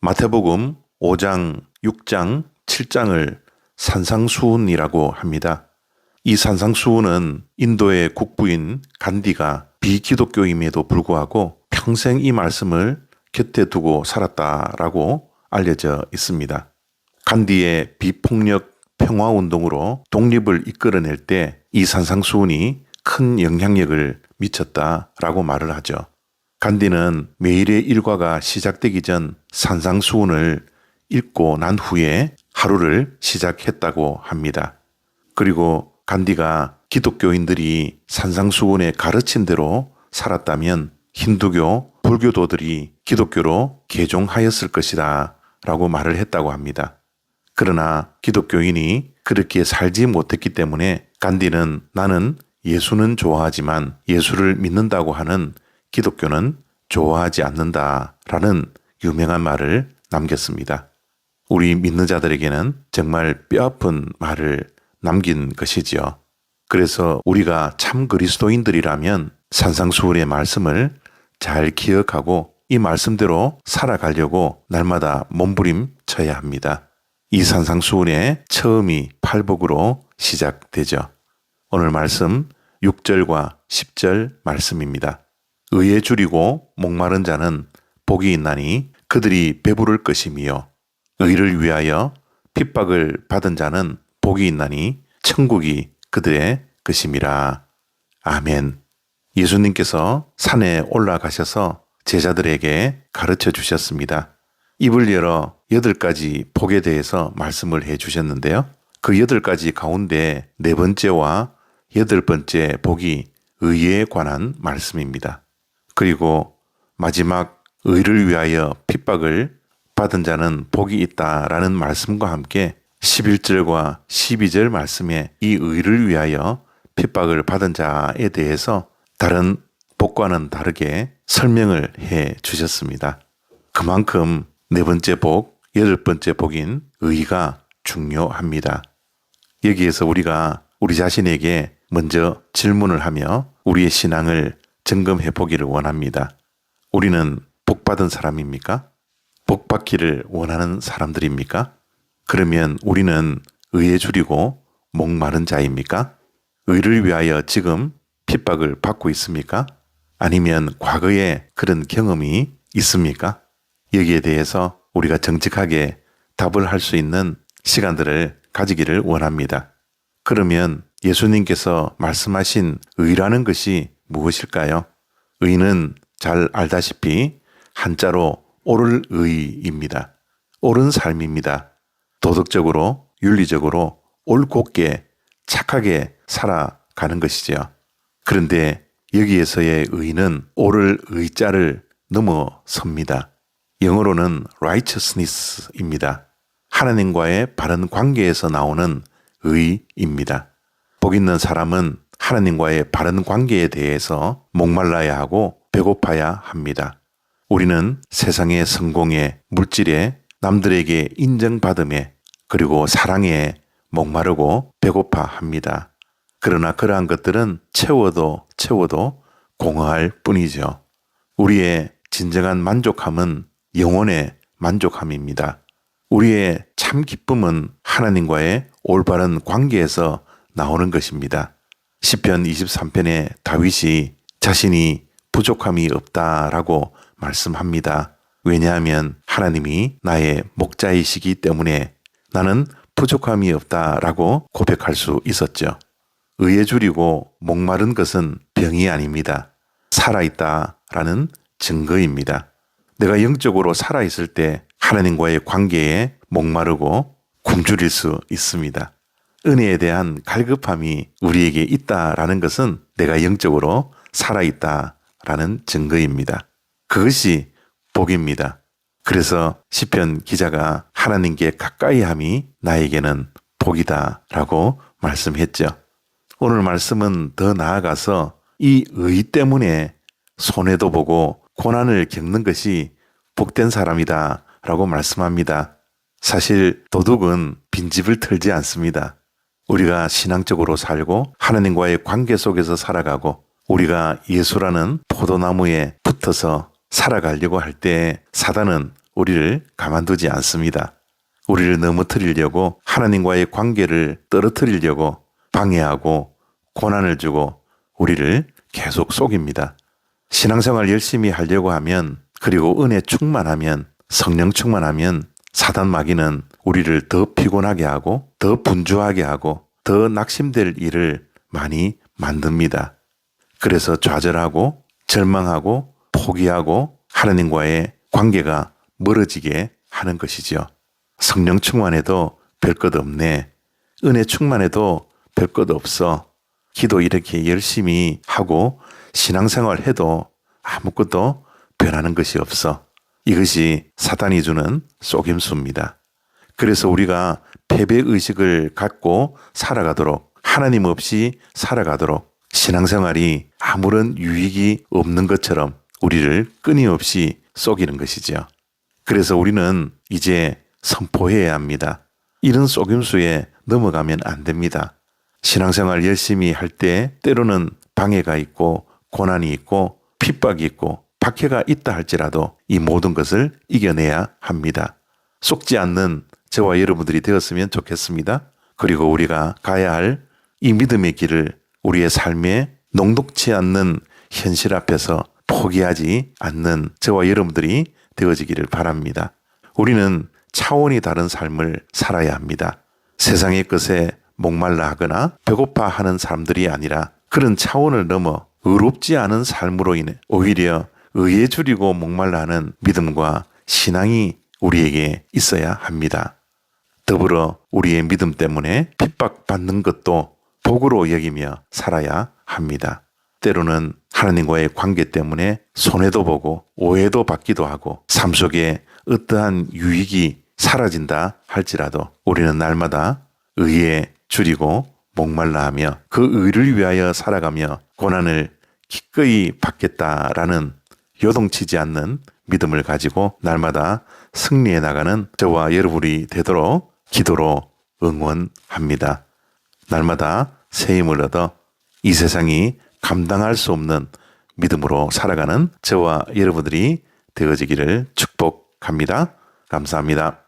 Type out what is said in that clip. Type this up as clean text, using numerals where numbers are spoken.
마태복음 5장, 6장, 7장을 산상수훈이라고 합니다. 이 산상수훈은 인도의 국부인 간디가 비기독교임에도 불구하고 평생 이 말씀을 곁에 두고 살았다라고 알려져 있습니다. 간디의 비폭력 평화운동으로 독립을 이끌어낼 때 이 산상수훈이 큰 영향력을 미쳤다라고 말을 하죠. 간디는 매일의 일과가 시작되기 전 산상수훈을 읽고 난 후에 하루를 시작했다고 합니다. 그리고 간디가 기독교인들이 산상수훈의 가르친 대로 살았다면 힌두교, 불교도들이 기독교로 개종하였을 것이다 라고 말을 했다고 합니다. 그러나 기독교인이 그렇게 살지 못했기 때문에 간디는 나는 예수는 좋아하지만 예수를 믿는다고 하는 기독교는 좋아하지 않는다라는 유명한 말을 남겼습니다. 우리 믿는 자들에게는 정말 뼈아픈 말을 남긴 것이지요. 그래서 우리가 참 그리스도인들이라면 산상수훈의 말씀을 잘 기억하고 이 말씀대로 살아가려고 날마다 몸부림쳐야 합니다. 이 산상수훈의 처음이 팔복으로 시작되죠. 오늘 말씀 6절과 10절 말씀입니다. 의에 줄이고 목마른 자는 복이 있나니 그들이 배부를 것이며 의를 위하여 핍박을 받은 자는 복이 있나니 천국이 그들의 것임이라. 아멘. 예수님께서 산에 올라가셔서 제자들에게 가르쳐 주셨습니다. 입을 열어 8가지 복에 대해서 말씀을 해 주셨는데요. 그 8가지 가운데 4번째와 8번째 복이 의에 관한 말씀입니다. 그리고 마지막 의를 위하여 핍박을 받은 자는 복이 있다라는 말씀과 함께 11절과 12절 말씀에 이 의를 위하여 핍박을 받은 자에 대해서 다른 복과는 다르게 설명을 해 주셨습니다. 그만큼 4번째 복, 8번째 복인 의가 중요합니다. 여기에서 우리가 우리 자신에게 먼저 질문을 하며 우리의 신앙을 점검해 보기를 원합니다. 우리는 복받은 사람입니까? 복받기를 원하는 사람들입니까? 그러면 우리는 의에 줄이고 목마른 자입니까? 의를 위하여 지금 핍박을 받고 있습니까? 아니면 과거에 그런 경험이 있습니까? 여기에 대해서 우리가 정직하게 답을 할 수 있는 시간들을 가지기를 원합니다. 그러면 예수님께서 말씀하신 의라는 것이 무엇일까요? 의는 잘 알다시피 한자로 옳을 의입니다. 옳은 삶입니다. 도덕적으로, 윤리적으로 올곧게 착하게 살아가는 것이죠. 그런데 여기에서의 의는 옳을 의자를 넘어섭니다. 영어로는 righteousness입니다. 하나님과의 바른 관계에서 나오는 의입니다. 복 있는 사람은 하나님과의 바른 관계에 대해서 목말라야 하고 배고파야 합니다. 우리는 세상의 성공에, 물질에, 남들에게 인정받음에, 그리고 사랑에 목마르고 배고파 합니다. 그러나 그러한 것들은 채워도 공허할 뿐이죠. 우리의 진정한 만족함은 영혼의 만족함입니다. 우리의 참 기쁨은 하나님과의 올바른 관계에서 나오는 것입니다. 시편 23편의 다윗이 자신이 부족함이 없다라고 말씀합니다. 왜냐하면 하나님이 나의 목자이시기 때문에 나는 부족함이 없다라고 고백할 수 있었죠. 의에 줄이고 목마른 것은 병이 아닙니다. 살아있다라는 증거입니다. 내가 영적으로 살아있을 때 하나님과의 관계에 목마르고 굶주릴 수 있습니다. 은혜에 대한 갈급함이 우리에게 있다라는 것은 내가 영적으로 살아있다라는 증거입니다. 그것이 복입니다. 그래서 시편 기자가 하나님께 가까이함이 나에게는 복이다라고 말씀했죠. 오늘 말씀은 더 나아가서 이 의 때문에 손해도 보고 고난을 겪는 것이 복된 사람이다 라고 말씀합니다. 사실 도둑은 빈집을 털지 않습니다. 우리가 신앙적으로 살고 하나님과의 관계 속에서 살아가고 우리가 예수라는 포도나무에 붙어서 살아가려고 할 때 사단은 우리를 가만두지 않습니다. 우리를 넘어뜨리려고 하나님과의 관계를 떨어뜨리려고 방해하고 고난을 주고 우리를 계속 속입니다. 신앙생활 열심히 하려고 하면, 그리고 은혜 충만하면, 성령 충만하면 사단 마귀는 우리를 더 피곤하게 하고 더 분주하게 하고 더 낙심될 일을 많이 만듭니다. 그래서 좌절하고 절망하고 포기하고 하나님과의 관계가 멀어지게 하는 것이죠. 성령 충만해도 별것 없네. 은혜 충만해도 별것 없어. 기도 이렇게 열심히 하고 신앙생활 해도 아무것도 변하는 것이 없어. 이것이 사단이 주는 속임수입니다. 그래서 우리가 패배의식을 갖고 살아가도록, 하나님 없이 살아가도록, 신앙생활이 아무런 유익이 없는 것처럼 우리를 끊임없이 속이는 것이죠. 그래서 우리는 이제 선포해야 합니다. 이런 속임수에 넘어가면 안 됩니다. 신앙생활 열심히 할 때 때로는 방해가 있고 고난이 있고 핍박이 있고 박해가 있다 할지라도 이 모든 것을 이겨내야 합니다. 속지 않는 저와 여러분들이 되었으면 좋겠습니다. 그리고 우리가 가야 할 이 믿음의 길을 우리의 삶에 녹록치 않는 현실 앞에서 포기하지 않는 저와 여러분들이 되어지기를 바랍니다. 우리는 차원이 다른 삶을 살아야 합니다. 세상의 것에 목말라 하거나 배고파 하는 사람들이 아니라 그런 차원을 넘어 의롭지 않은 삶으로 인해 오히려 의에 줄이고 목말라 하는 믿음과 신앙이 우리에게 있어야 합니다. 더불어 우리의 믿음 때문에 핍박받는 것도 복으로 여기며 살아야 합니다. 때로는 하나님과의 관계 때문에 손해도 보고 오해도 받기도 하고 삶 속에 어떠한 유익이 사라진다 할지라도 우리는 날마다 의에 줄이고 목말라 하며 그 의를 위하여 살아가며 고난을 기꺼이 받겠다라는 요동치지 않는 믿음을 가지고 날마다 승리해 나가는 저와 여러분이 되도록 기도로 응원합니다. 날마다 새 힘을 얻어 이 세상이 감당할 수 없는 믿음으로 살아가는 저와 여러분들이 되어지기를 축복합니다. 감사합니다.